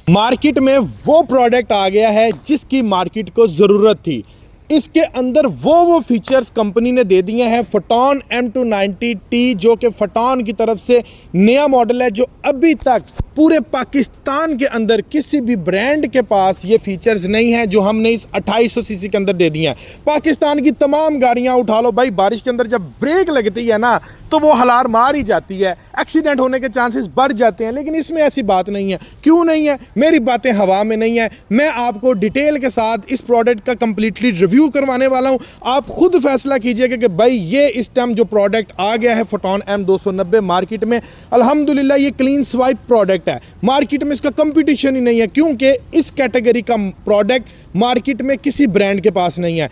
Market में वो product आ गया है जिसकी मार्केट को ज़रूरत थी। इसके अंदर वो फीचर्स कंपनी ने दे दिए हैं। फोटॉन M290T जो कि फोटॉन की तरफ से नया मॉडल है, जो अभी तक पूरे पाकिस्तान के अंदर किसी भी ब्रांड के पास ये फीचर्स नहीं है जो हमने इस 2800 सीसी के अंदर दे दिए हैं। पाकिस्तान की तमाम गाड़ियां उठा लो भाई, बारिश के अंदर जब ब्रेक लगती है ना तो वो हलार मार ही जाती है, एक्सीडेंट होने के चांसेस बढ़ जाते हैं। लेकिन इसमें ऐसी बात नहीं है। क्यों नहीं है? मेरी बातें हवा में नहीं है। मैं आपको डिटेल के साथ इस प्रोडक्ट का कंप्लीटली रिव्यू करवाने वाला हूं। आप खुद फैसला कीजिएगा कि भाई ये इस टाइम जो प्रोडक्ट आ गया है फोटॉन M290 मार्केट में, अल्हम्दुलिल्लाह ये क्लीन स्वाइप प्रोडक्ट है। मार्केट में इसका कंपटीशन ही नहीं है, क्योंकि इस कैटेगरी का प्रोडक्ट मार्केट में किसी ब्रांड के पास नहीं है।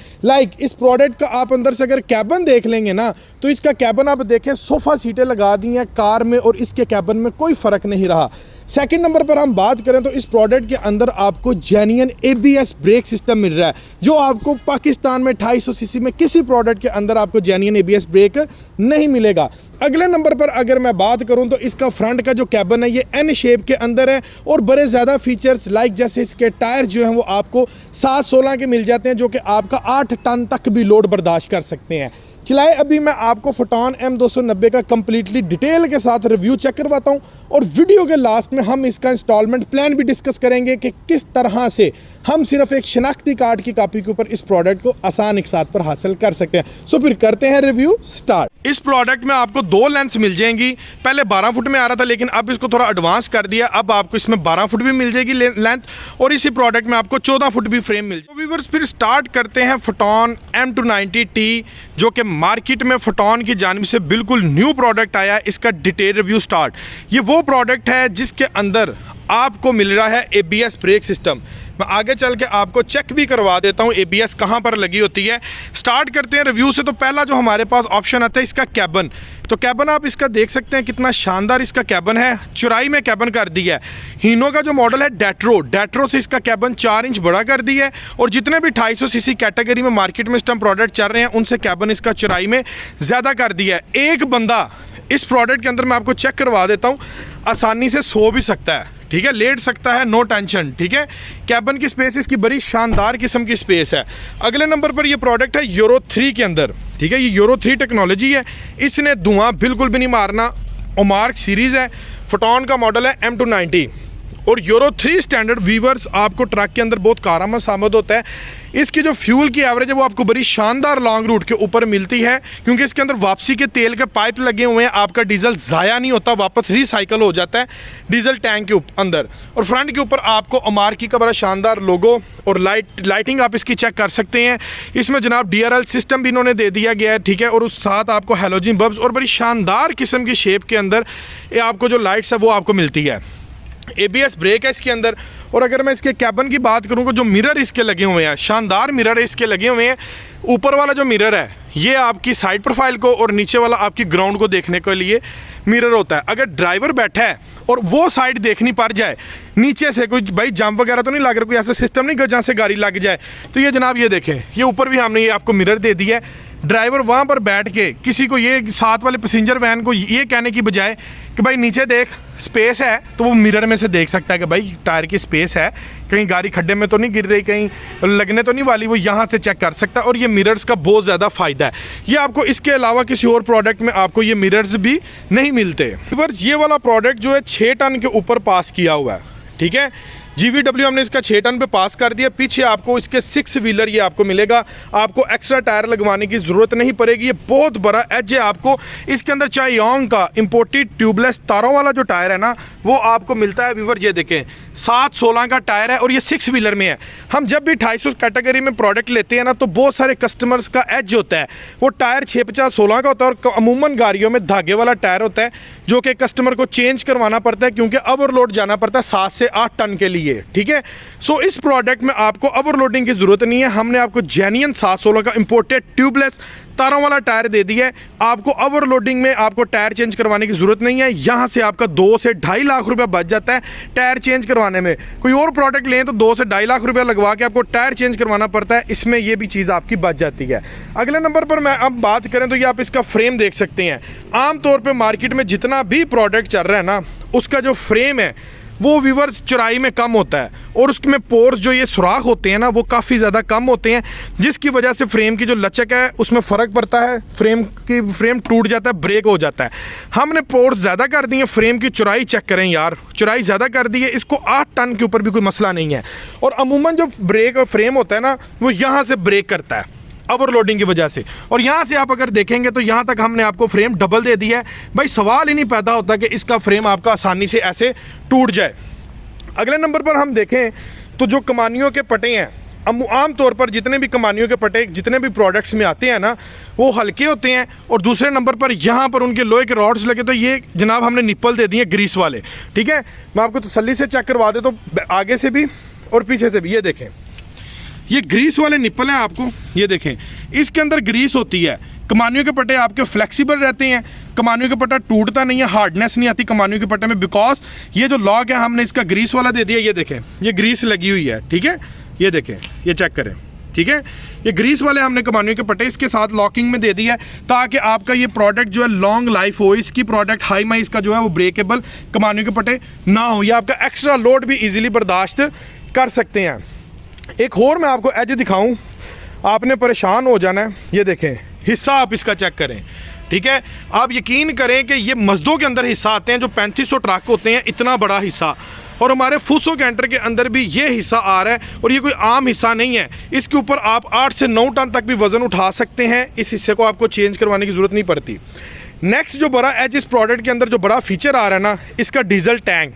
इस प्रोडक्ट का आप अंदर से अगर कैबिन देख लेंगे ना, तो इसका कैबिन आप देखें, सोफ़ा सीटें लगा दी हैं कार में और इसके कैबिन में कोई फ़र्क नहीं रहा। सेकंड नंबर पर हम बात करें तो इस प्रोडक्ट के अंदर आपको जेन्युइन ABS ब्रेक सिस्टम मिल रहा है, जो आपको पाकिस्तान में 250 सीसी में किसी प्रोडक्ट के अंदर आपको जेन्युइन ABS ब्रेक नहीं मिलेगा। अगले नंबर पर अगर मैं बात करूं तो इसका फ्रंट का जो कैबिन है ये N शेप के अंदर है और बड़े ज़्यादा फीचर्स जैसे इसके टायर जो हैं वो आपको 7/16 के मिल जाते हैं, जो कि आपका 8 टन तक भी लोड बर्दाश्त कर सकते हैं। चलाए अभी मैं आपको फोटॉन M290 का कंप्लीटली डिटेल के साथ रिव्यू चेक करवाता हूं और वीडियो के लास्ट में हम इसका इंस्टॉलमेंट प्लान भी डिस्कस करेंगे कि किस तरह से हम सिर्फ एक शनाख्ती कार्ड की कॉपी के ऊपर इस प्रोडक्ट को आसान एक साथ पर हासिल कर सकते हैं। सो फिर करते हैं रिव्यू स्टार्ट। इस प्रोडक्ट में आपको 2 लेंथ्स मिल जाएंगी। पहले 12 फुट में आ रहा था, लेकिन अब इसको थोड़ा एडवांस कर दिया। अब आपको इसमें 12 फुट भी मिल जाएगी लेंथ और इसी प्रोडक्ट में आपको 14 फुट भी फ्रेम मिल जाएगी। व्यूअर्स फिर स्टार्ट करते हैं फोटॉन M290T, जो कि मार्केट में फोटॉन की जानिब से बिल्कुल न्यू प्रोडक्ट आया है। इसका डिटेल रिव्यू स्टार्ट। ये वो प्रोडक्ट है जिसके अंदर आपको मिल रहा है ABS ब्रेक सिस्टम। मैं आगे चल के आपको चेक भी करवा देता हूँ ABS कहाँ पर लगी होती है। स्टार्ट करते हैं रिव्यू से। तो पहला जो हमारे पास ऑप्शन आता है इसका कैबिन। तो कैबिन आप इसका देख सकते हैं कितना शानदार इसका कैबिन है, चौड़ाई में कैबिन कर दिया है। हीनो का जो मॉडल है डेट्रो से इसका कैबिन 4 इंच बड़ा कर दिया है और जितने भी 250 सीसी कैटेगरी में मार्केट में इस टाइम प्रोडक्ट चल रहे हैं उनसे कैबिन इसका चौड़ाई में ज़्यादा कर दिया है। एक बंदा इस प्रोडक्ट के अंदर मैं आपको चेक करवा देता हूँ, आसानी से सो भी सकता है, ठीक है, लेट सकता है, नो टेंशन, ठीक है। कैबिन की स्पेस इसकी बड़ी शानदार किस्म की स्पेस है। अगले नंबर पर ये प्रोडक्ट है यूरो 3 के अंदर, ठीक है। ये यूरो 3 टेक्नोलॉजी है, इसने धुआं बिल्कुल भी नहीं मारना। ओमार्क सीरीज़ है, फोटॉन का मॉडल है M290 और यूरो 3 स्टैंडर्ड व्यूअर्स आपको ट्रक के अंदर बहुत कारआमद साबित होता है। इसकी जो फ्यूल की एवरेज है वो आपको बड़ी शानदार लॉन्ग रूट के ऊपर मिलती है, क्योंकि इसके अंदर वापसी के तेल के पाइप लगे हुए हैं। आपका डीजल ज़ाया नहीं होता, वापस रिसाइकल हो जाता है डीजल टैंक के अंदर। और फ्रंट के ऊपर आपको अमार्की का बड़ा शानदार लोगो और लाइटिंग आप इसकी चेक कर सकते हैं। इसमें जनाब DRL सिस्टम भी इन्होंने दे दिया गया है, ठीक है। और उस साथ आपको हैलोजन बल्ब्स और बड़ी शानदार किस्म की शेप के अंदर ये आपको जो लाइट्स है वो आपको मिलती है। ABS ब्रेक है इसके अंदर। और अगर मैं इसके कैबिन की बात करूँ तो जो मिरर इसके लगे हुए हैं, शानदार मिरर इसके लगे हुए हैं। ऊपर वाला जो मिरर है ये आपकी साइड प्रोफाइल को और नीचे वाला आपकी ग्राउंड को देखने के लिए मिरर होता है। अगर ड्राइवर बैठा है और वो साइड देखनी पड़ जाए, नीचे से कोई भाई जंप वगैरह तो नहीं लग रहा, कोई ऐसा सिस्टम नहीं जहाँ से गाड़ी लग जाए, तो ये जनाब ये देखें, ये ऊपर भी हमने ये आपको मिरर दे दिया है। ड्राइवर वहाँ पर बैठ के किसी को ये साथ वाले पैसेंजर वैन को ये कहने की बजाय कि भाई नीचे देख स्पेस है, तो वो मिरर में से देख सकता है कि भाई टायर की स्पेस है, कहीं गाड़ी खड्डे में तो नहीं गिर रही, कहीं लगने तो नहीं वाली, वो यहाँ से चेक कर सकता है। और ये मिरर्स का बहुत ज़्यादा फ़ायदा है। ये आपको इसके अलावा किसी और प्रोडक्ट में आपको ये मिरर्स भी नहीं मिलते। व्यूअर्स ये वाला प्रोडक्ट जो है 6 टन के ऊपर पास किया हुआ है, ठीक है। GVW हमने इसका 6 टन पे पास कर दिया। पीछे आपको इसके 6 व्हीलर ये आपको मिलेगा, आपको एक्स्ट्रा टायर लगवाने की ज़रूरत नहीं पड़ेगी। ये बहुत बड़ा एज है आपको। इसके अंदर चायोंग का इंपोर्टेड ट्यूबलेस तारों वाला जो टायर है ना वो आपको मिलता है। व्यूअर ये देखें 7/16 का टायर है और ये 6 व्हीलर में है। हम जब भी 250 कैटेगरी में प्रोडक्ट लेते हैं ना तो बहुत सारे कस्टमर्स का एज होता है, वो टायर 6/50-16 का होता है और अमूमन गाड़ियों में धागे वाला टायर होता है जो कि कस्टमर को चेंज करवाना पड़ता है, क्योंकि ओवरलोड जाना पड़ता है 7 से 8 टन के लिए, ठीक है। सो इस प्रोडक्ट में आपको ओवरलोडिंग की ज़रूरत नहीं है। हमने आपको जेन्युइन 7/16 का इंपोर्टेड ट्यूबलेस तारों वाला टायर दे दिया है। आपको ओवरलोडिंग में आपको टायर चेंज करवाने की ज़रूरत नहीं है। यहाँ से आपका 2 से 2.5 लाख रुपया बच जाता है टायर चेंज करवाने में। कोई और प्रोडक्ट लें तो 2 से 2.5 लाख रुपया लगवा के आपको टायर चेंज करवाना पड़ता है, इसमें ये भी चीज़ आपकी बच जाती है। अगले नंबर पर मैं अब बात करें तो ये आप इसका फ्रेम देख सकते हैं। आमतौर पर मार्केट में जितना भी प्रोडक्ट चल रहा है ना उसका जो फ्रेम है वो व्यूअर्स चौड़ाई में कम होता है और उसमें पोर्स जो ये सुराख होते हैं ना वो काफ़ी ज़्यादा कम होते हैं, जिसकी वजह से फ्रेम की जो लचक है उसमें फ़र्क पड़ता है, फ्रेम टूट जाता है, ब्रेक हो जाता है। हमने पोर्स ज़्यादा कर दिए, फ्रेम की चौड़ाई चेक करें यार, चौड़ाई ज़्यादा कर दी है, इसको 8 टन के ऊपर भी कोई मसला नहीं है। और अमूमन जो ब्रेक फ्रेम होता है ना वो यहाँ से ब्रेक करता है ओवरलोडिंग की वजह से, और यहाँ से आप अगर देखेंगे तो यहाँ तक हमने आपको फ्रेम डबल दे दिया है। भाई सवाल ही नहीं पैदा होता कि इसका फ्रेम आपका आसानी से ऐसे टूट जाए। अगले नंबर पर हम देखें तो जो कमानियों के पटे हैं, आम तौर पर जितने भी कमानियों के पटे जितने भी प्रोडक्ट्स में आते हैं ना वो हल्के होते हैं, और दूसरे नंबर पर यहाँ पर उनके लोहे के रॉड्स लगे, तो ये जनाब हमने निप्पल दे दिए ग्रीस वाले। ठीक है, मैं आपको तसल्ली से चेक करवा दे तो आगे से भी और पीछे से भी। ये देखें, ये ग्रीस वाले निप्पल हैं आपको, ये देखें इसके अंदर ग्रीस होती है। कमानियों के पट्टे आपके फ्लेक्सिबल रहते हैं, कमानियों के पट्टा टूटता नहीं है, हार्डनेस नहीं आती कमानियों के पट्टे में, बिकॉज ये जो लॉक है हमने इसका ग्रीस वाला दे दिया। ये देखें ये ग्रीस लगी हुई है, ठीक है, ये देखें, ये चेक करें, ठीक है, ये ग्रीस वाले हमने कमानियों के पट्टे इसके साथ लॉकिंग में दे दिया है ताकि आपका ये प्रोडक्ट जो है लॉन्ग लाइफ हो, इसकी प्रोडक्ट हाई माई इसका जो है वो ब्रेकेबल कमानियों के पट्टे ना हो, या आपका एक्स्ट्रा लोड भी इजीली बर्दाश्त कर सकते हैं। एक और मैं आपको एज दिखाऊं, आपने परेशान हो जाना है। ये देखें हिस्सा आप इसका चेक करें, ठीक है, आप यकीन करें कि ये मजदों के अंदर हिस्सा आते हैं जो 3500 ट्रक होते हैं, इतना बड़ा हिस्सा, और हमारे फूसो कैंटर के अंदर भी ये हिस्सा आ रहा है, और ये कोई आम हिस्सा नहीं है। इसके ऊपर आप 8 से 9 टन तक भी वज़न उठा सकते हैं, इस हिस्से को आपको चेंज करवाने की ज़रूरत नहीं पड़ती। नेक्स्ट जो बड़ा एज इस प्रोडक्ट के अंदर जो बड़ा फीचर आ रहा है ना, इसका डीजल टैंक।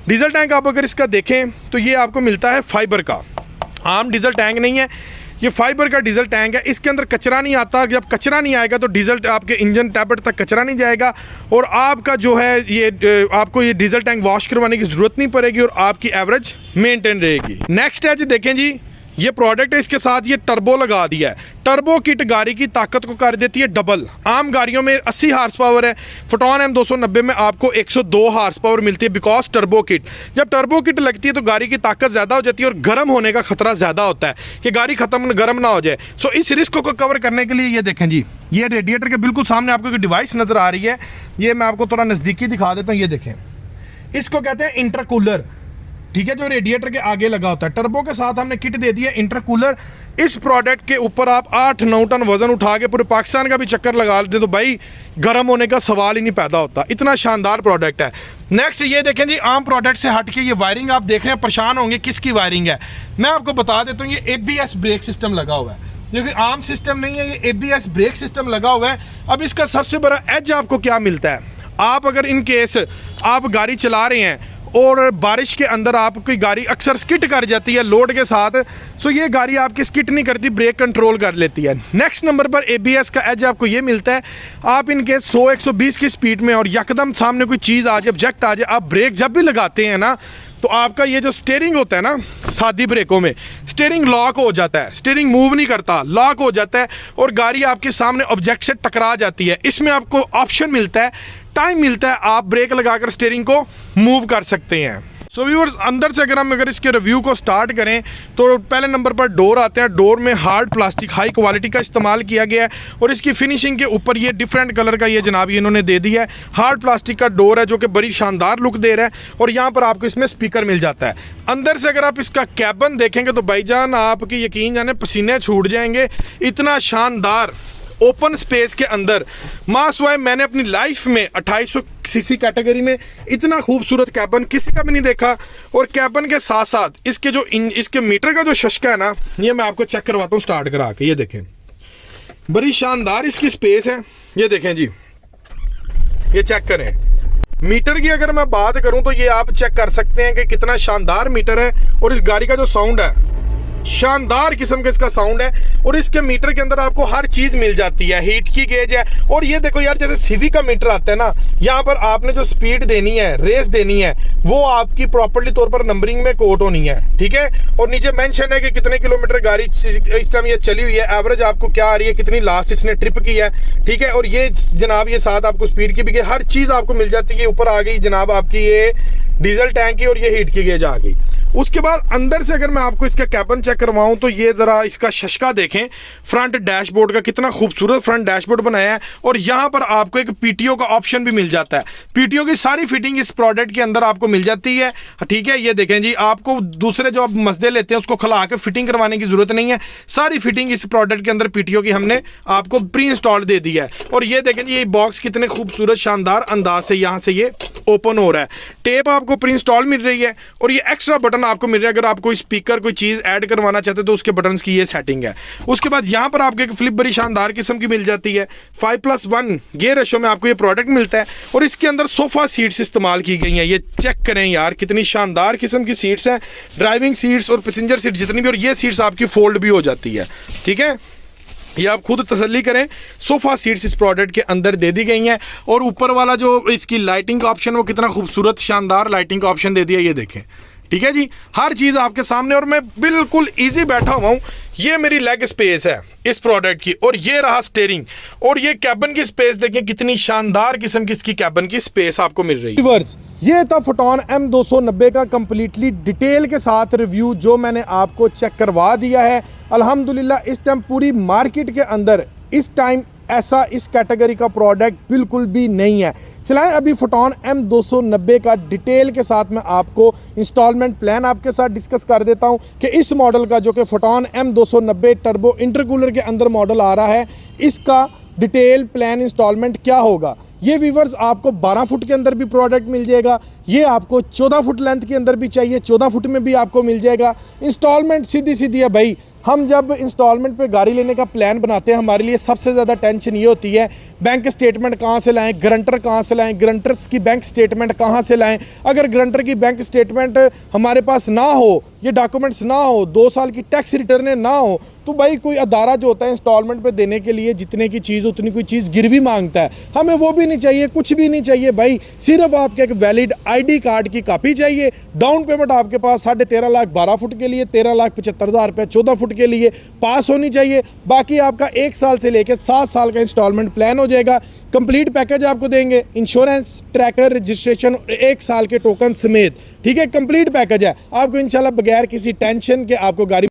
डीजल टैंक आप अगर इसका देखें तो ये आपको मिलता है फाइबर का, आम डीजल टैंक नहीं है, ये फाइबर का डीजल टैंक है। इसके अंदर कचरा नहीं आता, जब कचरा नहीं आएगा तो डीजल आपके इंजन टैबलेट तक कचरा नहीं जाएगा, और आपका जो है ये आपको ये डीजल टैंक वॉश करवाने की ज़रूरत नहीं पड़ेगी, और आपकी एवरेज मेंटेन रहेगी। नेक्स्ट है जी, देखें जी ये प्रोडक्ट है, इसके साथ ये टर्बो लगा दिया है। टर्बो किट गाड़ी की ताकत को कर देती है डबल। आम गाड़ियों में 80 हार्स पावर है, फोटोन M290 में आपको 102 हार्स पावर मिलती है, बिकॉज टर्बो किट। जब टर्बो किट लगती है तो गाड़ी की ताकत ज़्यादा हो जाती है और गर्म होने का खतरा ज़्यादा होता है कि गाड़ी खत्म गर्म ना हो जाए। सो इस रिस्क को कवर करने के लिए ये देखें जी, ये रेडिएटर के बिल्कुल सामने आपको एक डिवाइस नज़र आ रही है, ये मैं आपको थोड़ा नज़दीकी दिखा देता हूँ। ये देखें, इसको कहते हैं इंटरकूलर, ठीक है, जो रेडिएटर के आगे लगा होता है। टर्बो के साथ हमने किट दे दी है इंटरकूलर। इस प्रोडक्ट के ऊपर आप 8-9 टन वजन उठा के पूरे पाकिस्तान का भी चक्कर लगा लेते तो भाई गर्म होने का सवाल ही नहीं पैदा होता, इतना शानदार प्रोडक्ट है। नेक्स्ट ये देखें जी, आम प्रोडक्ट से हट के ये वायरिंग आप देख रहे हैं, परेशान होंगे किसकी वायरिंग है। मैं आपको बता देता हूँ, ये ABS ब्रेक सिस्टम लगा हुआ है, जो कि आम सिस्टम नहीं है, ये ABS ब्रेक सिस्टम लगा हुआ है। अब इसका सबसे बड़ा एज आपको क्या मिलता है, आप अगर इन केस आप गाड़ी चला रहे हैं और बारिश के अंदर आपकी गाड़ी अक्सर स्किट कर जाती है लोड के साथ, सो ये गाड़ी आपकी स्किट नहीं करती, ब्रेक कंट्रोल कर लेती है। नेक्स्ट नंबर पर ABS का एज आपको ये मिलता है, आप इनके 100-120 की स्पीड में और यकदम सामने कोई चीज़ आ जाए, ऑब्जेक्ट आ जाए, आप ब्रेक जब भी लगाते हैं ना तो आपका ये जो स्टीयरिंग होता है ना, सादी ब्रेकों में स्टीयरिंग लॉक हो जाता है, स्टीयरिंग मूव नहीं करता, लॉक हो जाता है और गाड़ी आपके सामने ऑब्जेक्ट से टकरा जाती है। इसमें आपको ऑप्शन मिलता है, टाइम मिलता है, आप ब्रेक लगाकर स्टीयरिंग को मूव कर सकते हैं। सो व्यूअर्स, अंदर से अगर इसके रिव्यू को स्टार्ट करें तो पहले नंबर पर डोर आते हैं। डोर में हार्ड प्लास्टिक हाई क्वालिटी का इस्तेमाल किया गया है और इसकी फिनिशिंग के ऊपर ये डिफरेंट कलर का ये जनाब इन्होंने दे दिया है। हार्ड प्लास्टिक का डोर है जो कि बड़ी शानदार लुक दे रहा है और यहाँ पर आपको इसमें स्पीकर मिल जाता है। अंदर से अगर आप इसका कैबिन देखेंगे तो भाईजान आपकी यकीन जाने पसीने छूट जाएंगे, इतना शानदार ओपन स्पेस के अंदर मासवाए मैंने अपनी लाइफ में 2800 सीसी कैटेगरी में इतना खूबसूरत कैबिन किसी का भी नहीं देखा। और कैबिन के साथ साथ इसके मीटर का जो शशका है ना, ये मैं आपको चेक करवाता हूँ स्टार्ट करा के। ये देखें, बड़ी शानदार इसकी स्पेस है। ये देखें जी, ये चेक करें। मीटर की अगर मैं बात करूं तो ये आप चेक कर सकते हैं कि कितना शानदार मीटर है और इस गाड़ी का जो साउंड है, शानदार किस्म का इसका साउंड है। और इसके मीटर के अंदर आपको हर चीज मिल जाती है, हीट की गेज है। और ये देखो यार, जैसे सीवी का मीटर आता है ना, यहाँ पर आपने जो स्पीड देनी है, रेस देनी है, वो आपकी प्रॉपर्ली तौर पर नंबरिंग में कोट होनी है, ठीक है। और नीचे मेंशन है कि कितने किलोमीटर गाड़ी इस टाइम ये चली हुई है, एवरेज आपको क्या आ रही है, कितनी लास्ट इसने ट्रिप की है, ठीक है। और ये जनाब ये साथ आपको स्पीड की भी हर चीज आपको मिल जाती है। ऊपर आ गई जनाब आपकी ये डीजल टैंक की और ये हीट की गेज आ गई। उसके बाद अंदर से अगर मैं आपको इसका कैबिन चेक करवाऊं तो ये ज़रा इसका शशका देखें, फ्रंट डैशबोर्ड का कितना खूबसूरत फ्रंट डैशबोर्ड बनाया है। और यहाँ पर आपको एक पीटीओ का ऑप्शन भी मिल जाता है। पीटीओ की सारी फिटिंग इस प्रोडक्ट के अंदर आपको मिल जाती है, ठीक है। ये देखें जी, आपको दूसरे जो आप मसदे लेते हैं उसको खुला के फिटिंग करवाने की जरूरत नहीं है, सारी फिटिंग इस प्रोडक्ट के अंदर पीटीओ की हमने आपको प्री इंस्टॉल दे दी है। और ये देखें जी, ये बॉक्स कितने खूबसूरत शानदार अंदाज से यहाँ से ये ओपन हो रहा है। टेप आपको प्री इंस्टॉल मिल रही है और ये एक्स्ट्रा बटन आपको मिल रहा है। अगर आप कोई स्पीकर कोई चीज़ ऐड करवाना चाहते हैं तो उसके बटन्स की ये सेटिंग है। उसके बाद यहाँ पर आपको एक फ्लिप बड़ी शानदार किस्म की मिल जाती है। 5+1 ये रेशो में आपको ये प्रोडक्ट मिलता है। और इसके अंदर सोफ़ा सीट्स इस्तेमाल की गई हैं। ये चेक करें यार, कितनी शानदार किस्म की सीट्स हैं, ड्राइविंग सीट्स और पैसेंजर सीट जितनी भी। और ये सीट्स आपकी फोल्ड भी हो जाती है, ठीक है। ये आप खुद तसल्ली करें, सोफ़ा सीट्स इस प्रोडक्ट के अंदर दे दी गई हैं। और ऊपर वाला जो इसकी लाइटिंग का ऑप्शन, वो कितना खूबसूरत शानदार लाइटिंग का ऑप्शन दे दिया, ये देखें, ठीक है जी। हर चीज़ आपके सामने और मैं बिल्कुल इजी बैठा हुआ हूँ। ये मेरी लेग स्पेस है इस प्रोडक्ट की और ये रहा स्टीयरिंग। और ये कैबिन की स्पेस देखें, कितनी शानदार किस्म की इसकी कैबिन की स्पेस आपको मिल रही है। ये था फोटॉन M290 का कंप्लीटली डिटेल के साथ रिव्यू जो मैंने आपको चेक करवा दिया है। अल्हम्दुलिल्लाह इस टाइम पूरी मार्केट के अंदर इस टाइम ऐसा इस कैटेगरी का प्रोडक्ट बिल्कुल भी नहीं है। चलाएं अभी फोटॉन M290 का डिटेल के साथ मैं आपको इंस्टॉलमेंट प्लान आपके साथ डिस्कस कर देता हूं कि इस मॉडल का जो कि फोटॉन M290 टर्बो इंटरकूलर के अंदर मॉडल आ रहा है, इसका डिटेल प्लान इंस्टॉलमेंट क्या होगा। ये व्यूवर्स आपको 12 फुट के अंदर भी प्रोडक्ट मिल जाएगा, ये आपको 14 फुट लेंथ के अंदर भी चाहिए 14 फुट में भी आपको मिल जाएगा। इंस्टॉलमेंट सीधी सीधी है भाई। हम जब इंस्टॉलमेंट पे गाड़ी लेने का प्लान बनाते हैं, हमारे लिए सबसे ज़्यादा टेंशन ये होती है बैंक स्टेटमेंट कहाँ से लाएं, गारंटर कहाँ से लाएं, गारंटर्स की बैंक स्टेटमेंट कहाँ से लाएं। अगर गारंटर की बैंक स्टेटमेंट हमारे पास ना हो, ये डॉक्यूमेंट्स ना हो, 2 साल की टैक्स रिटर्नें ना हो, तो भाई कोई अदारा जो होता है इंस्टॉलमेंट पे देने के लिए जितने की चीज़ उतनी कोई चीज़ गिरवी मांगता है। हमें वो भी नहीं चाहिए, कुछ भी नहीं चाहिए भाई। सिर्फ आपके एक वैलिड ID कार्ड की कॉपी चाहिए। डाउन पेमेंट आपके पास 13.5 लाख 12 फुट के लिए, 13,75,000 रुपये 14 फुट के लिए पास होनी चाहिए। बाकी आपका 1 साल से लेकर 7 साल का इंस्टॉलमेंट प्लान हो जाएगा। कंप्लीट पैकेज आपको देंगे, इंश्योरेंस, ट्रैकर, रजिस्ट्रेशन और 1 साल के टोकन समेत, ठीक है। कंप्लीट पैकेज है आपको इंशाल्लाह, बगैर किसी टेंशन के आपको गाड़ी